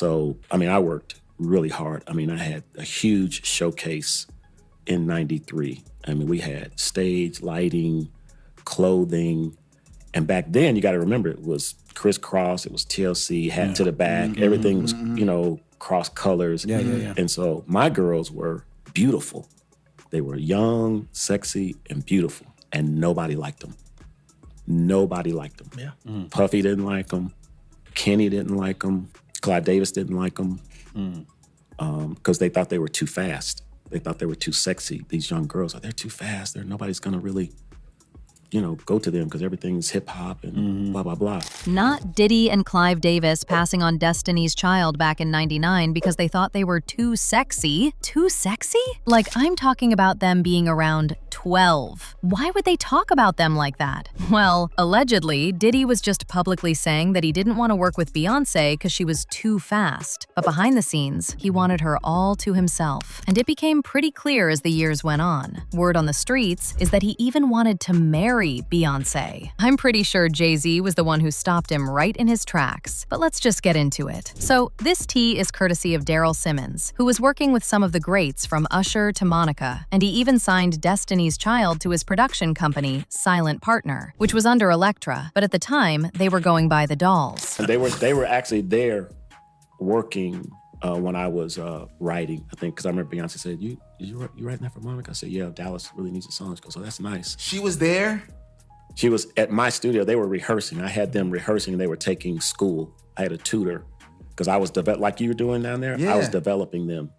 so, I mean, I worked really hard. I mean, I had a huge showcase in 93. I mean, we had stage, lighting, clothing. And back then, you got to remember, it was crisscross, it was TLC, hat to the back, everything was, cross colors. Yeah. And so my girls were beautiful. They were young, sexy, and beautiful. And nobody liked them. Nobody liked them. Yeah. Puffy didn't like them. Kenny didn't like them. Clive Davis didn't like them. Because they thought they were too fast. They thought they were too sexy. These young girls, they're too fast. Nobody's going to really, go to them because everything's hip hop and blah, blah, blah. Not Diddy and Clive Davis passing on Destiny's Child back in '99 because they thought they were too sexy. Too sexy? Like, I'm talking about them being around 12. Why would they talk about them like that? Well, allegedly, Diddy was just publicly saying that he didn't want to work with Beyonce because she was too fast. But behind the scenes, he wanted her all to himself. And it became pretty clear as the years went on. Word on the streets is that he even wanted to marry Beyonce. I'm pretty sure Jay-Z was the one who stopped him right in his tracks. But let's just get into it. So, this tea is courtesy of Daryl Simmons, who was working with some of the greats from Usher to Monica, and he even signed Destiny's Child to his production company, Silent Partner, which was under Elektra, but at the time, they were going by the Dolls. And they were actually there working when I was writing, I think, because I remember Beyonce said, you writing that for Monica? I said, yeah, Dallas really needs a song. She goes, oh, that's nice. She was there? She was at my studio. They were rehearsing. I had them rehearsing. They were taking school. I had a tutor because I was, like you were doing down there, I was developing them.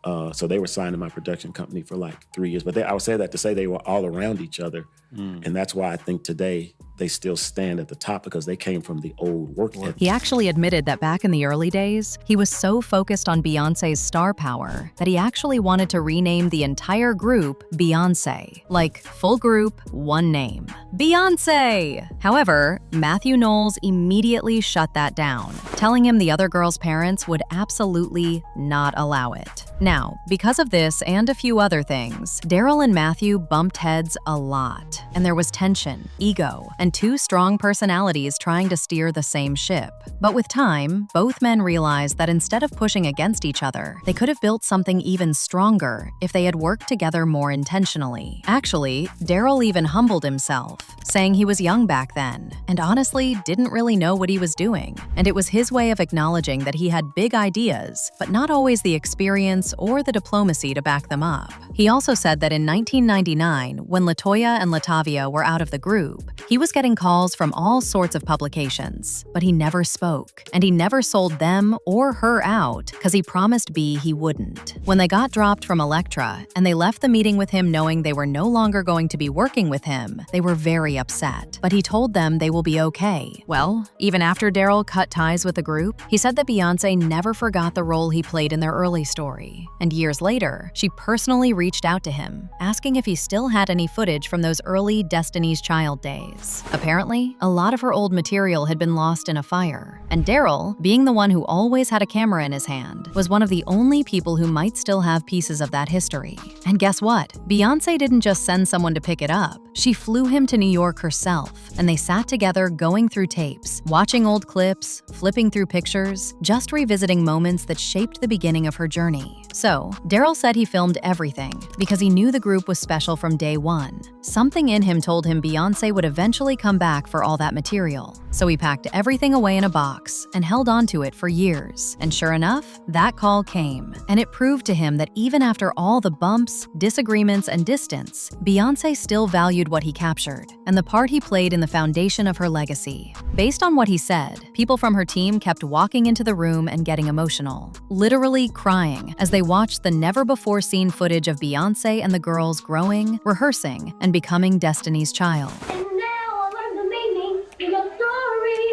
So they were signed to my production company for like 3 years. But I would say that to say they were all around each other. And that's why I think today they still stand at the top because they came from the old work ethic. He actually admitted that back in the early days, he was so focused on Beyonce's star power that he actually wanted to rename the entire group Beyonce. Like, full group, one name. Beyonce! However, Matthew Knowles immediately shut that down, telling him the other girls' parents would absolutely not allow it. Now, because of this and a few other things, Daryl and Matthew bumped heads a lot, and there was tension, ego, and two strong personalities trying to steer the same ship. But with time, both men realized that instead of pushing against each other, they could have built something even stronger if they had worked together more intentionally. Actually, Daryl even humbled himself, saying he was young back then, and honestly didn't really know what he was doing. And it was his way of acknowledging that he had big ideas, but not always the experience or the diplomacy to back them up. He also said that in 1999, when LaToya and Latavia were out of the group, he was getting calls from all sorts of publications, but he never spoke, and he never sold them or her out because he promised B he wouldn't. When they got dropped from Elektra, and they left the meeting with him knowing they were no longer going to be working with him, they were very upset, but he told them they will be okay. Well, even after Daryl cut ties with the group, he said that Beyonce never forgot the role he played in their early story, and years later, she personally reached out to him, asking if he still had any footage from those early Destiny's Child days. Apparently, a lot of her old material had been lost in a fire, and Daryl, being the one who always had a camera in his hand, was one of the only people who might still have pieces of that history. And guess what? Beyonce didn't just send someone to pick it up. She flew him to New York herself, and they sat together going through tapes, watching old clips, flipping through pictures, just revisiting moments that shaped the beginning of her journey. So, Daryl said he filmed everything because he knew the group was special from day one. Something in him told him Beyonce would eventually come back for all that material. So he packed everything away in a box and held on to it for years. And sure enough, that call came. And it proved to him that even after all the bumps, disagreements, and distance, Beyonce still valued what he captured and the part he played in the foundation of her legacy. Based on what he said, people from her team kept walking into the room and getting emotional, literally crying as they watched the never-before-seen footage of Beyonce and the girls growing, rehearsing, and becoming Destiny's Child. And now I learned the meaning in your story.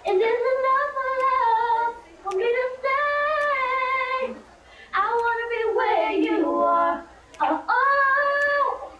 And there's enough love for me to stay. I wanna be where you are. Oh,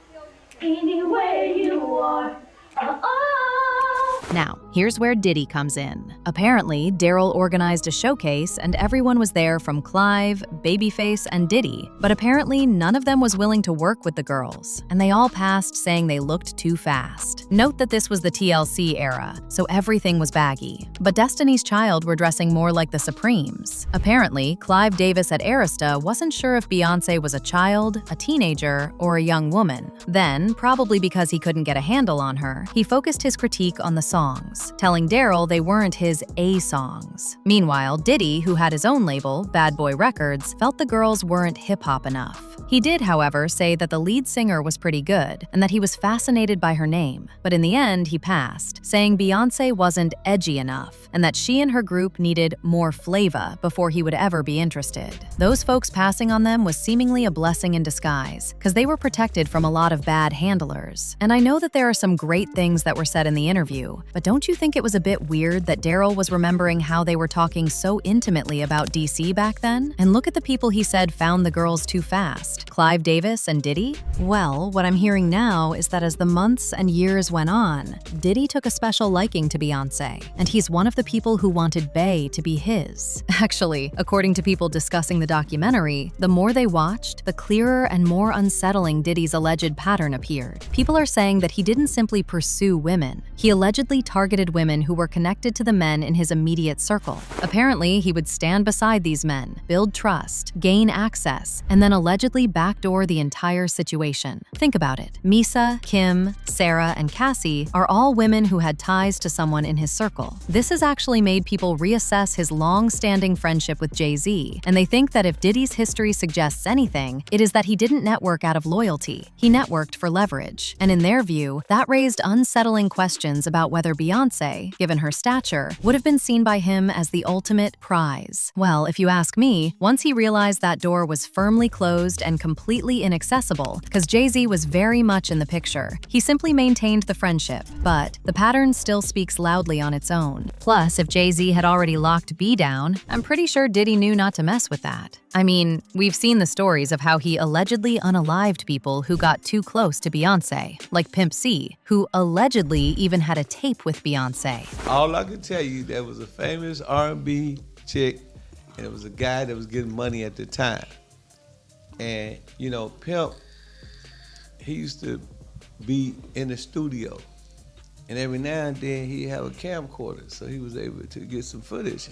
anywhere you are. Oh. Now, Here's where Diddy comes in. Apparently, Daryl organized a showcase and everyone was there from Clive, Babyface, and Diddy, but apparently none of them was willing to work with the girls, and they all passed saying they looked too fast. Note that this was the TLC era, so everything was baggy. But Destiny's Child were dressing more like the Supremes. Apparently, Clive Davis at Arista wasn't sure if Beyonce was a child, a teenager, or a young woman. Then, probably because he couldn't get a handle on her, he focused his critique on the songs, telling Daryl they weren't his A songs. Meanwhile, Diddy, who had his own label, Bad Boy Records, felt the girls weren't hip-hop enough. He did, however, say that the lead singer was pretty good and that he was fascinated by her name, but in the end, he passed, saying Beyonce wasn't edgy enough and that she and her group needed more flavor before he would ever be interested. Those folks passing on them was seemingly a blessing in disguise, because they were protected from a lot of bad handlers. And I know that there are some great things that were said in the interview, but don't you think it was a bit weird that Daryl was remembering how they were talking so intimately about DC back then? And look at the people he said found the girls too fast. Clive Davis and Diddy? Well, what I'm hearing now is that as the months and years went on, Diddy took a special liking to Beyonce, and he's one of the people who wanted Bey to be his. Actually, according to people discussing the documentary, the more they watched, the clearer and more unsettling Diddy's alleged pattern appeared. People are saying that he didn't simply pursue women. He allegedly targeted women who were connected to the men in his immediate circle. Apparently, he would stand beside these men, build trust, gain access, and then allegedly backdoor the entire situation. Think about it. Misa, Kim, Sarah, and Cassie are all women who had ties to someone in his circle. This has actually made people reassess his long-standing friendship with Jay-Z, and they think that if Diddy's history suggests anything, it is that he didn't network out of loyalty. He networked for leverage, and in their view, that raised unsettling questions about whether Beyonce, given her stature, would have been seen by him as the ultimate prize. Well, if you ask me, once he realized that door was firmly closed and completely inaccessible, because Jay-Z was very much in the picture, he simply maintained the friendship, but the pattern still speaks loudly on its own. Plus, if Jay-Z had already locked B down, I'm pretty sure Diddy knew not to mess with that. I mean, we've seen the stories of how he allegedly unalived people who got too close to Beyonce, like Pimp C, who allegedly even had a tape with Beyonce. All I can tell you, there was a famous R&B chick, and it was a guy that was getting money at the time. And, you know, Pimp, he used to be in the studio. And every now and then he'd have a camcorder, so he was able to get some footage.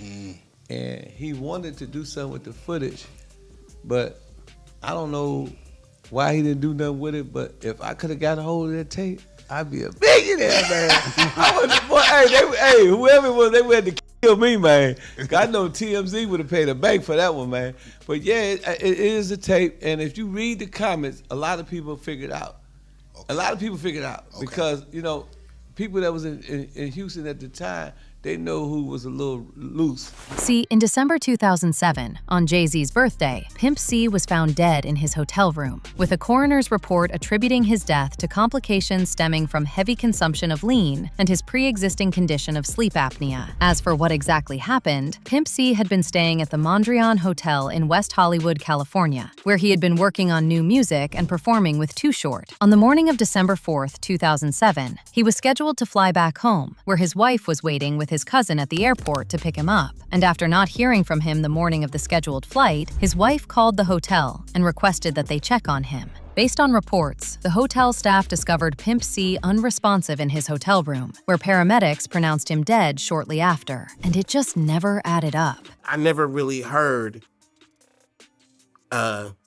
And he wanted to do something with the footage, but I don't know why he didn't do nothing with it, but if I could have got a hold of that tape, I'd be a billionaire, man. Hey, whoever it was, they would have to kill me, man. I know TMZ would have paid a bank for that one, man. But yeah, it is a tape, and if you read the comments, a lot of people figured out. Okay. A lot of people figured out because, you know, people that was in Houston at the time, they know who was a little loose. See, in December 2007, on Jay-Z's birthday, Pimp C was found dead in his hotel room, with a coroner's report attributing his death to complications stemming from heavy consumption of lean and his pre-existing condition of sleep apnea. As for what exactly happened, Pimp C had been staying at the Mondrian Hotel in West Hollywood, California, where he had been working on new music and performing with Too Short. On the morning of December 4th, 2007, he was scheduled to fly back home, where his wife was waiting with his cousin at the airport to pick him up. And after not hearing from him the morning of the scheduled flight, his wife called the hotel and requested that they check on him. Based on reports, the hotel staff discovered Pimp C unresponsive in his hotel room, where paramedics pronounced him dead shortly after, and it just never added up. I never really heard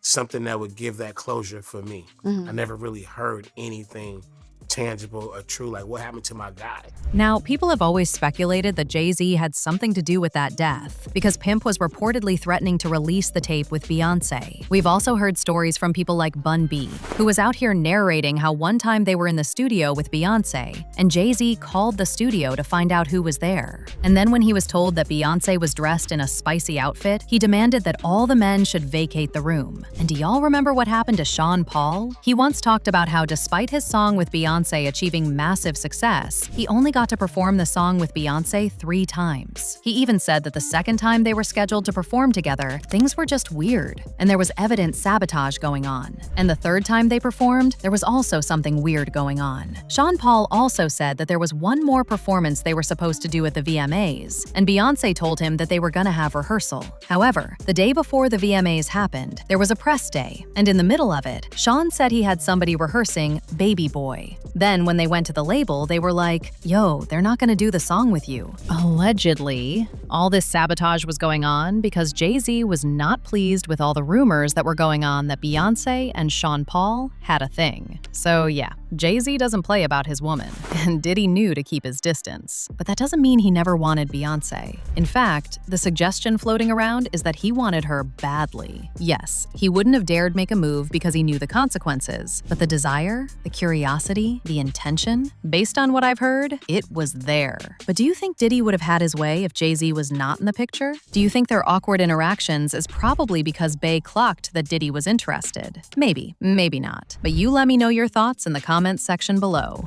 something that would give that closure for me. I never really heard anything tangible or true, like what happened to my guy. Now, people have always speculated that Jay-Z had something to do with that death, because Pimp was reportedly threatening to release the tape with Beyonce. We've also heard stories from people like Bun B, who was out here narrating how one time they were in the studio with Beyonce, and Jay-Z called the studio to find out who was there. And then when he was told that Beyonce was dressed in a spicy outfit, he demanded that all the men should vacate the room. And do y'all remember what happened to Sean Paul? He once talked about how despite his song with Beyonce Beyonce achieving massive success, he only got to perform the song with Beyonce 3 times. He even said that the second time they were scheduled to perform together, things were just weird, and there was evident sabotage going on. And the third time they performed, there was also something weird going on. Sean Paul also said that there was one more performance they were supposed to do at the VMAs, and Beyonce told him that they were gonna have rehearsal. However, the day before the VMAs happened, there was a press day, and in the middle of it, Sean said he had somebody rehearsing Baby Boy. Then when they went to the label, they were like, yo, they're not gonna do the song with you. Allegedly, all this sabotage was going on because Jay-Z was not pleased with all the rumors that were going on that Beyonce and Sean Paul had a thing. So yeah, Jay-Z doesn't play about his woman, and Diddy knew to keep his distance. But that doesn't mean he never wanted Beyonce. In fact, the suggestion floating around is that he wanted her badly. Yes, he wouldn't have dared make a move because he knew the consequences, but the desire, the curiosity, the intention, based on what I've heard, it was there. But do you think Diddy would have had his way if Jay-Z was not in the picture? Do you think their awkward interactions is probably because Bey clocked that Diddy was interested? Maybe, maybe not. But you let me know your thoughts in the comments section below.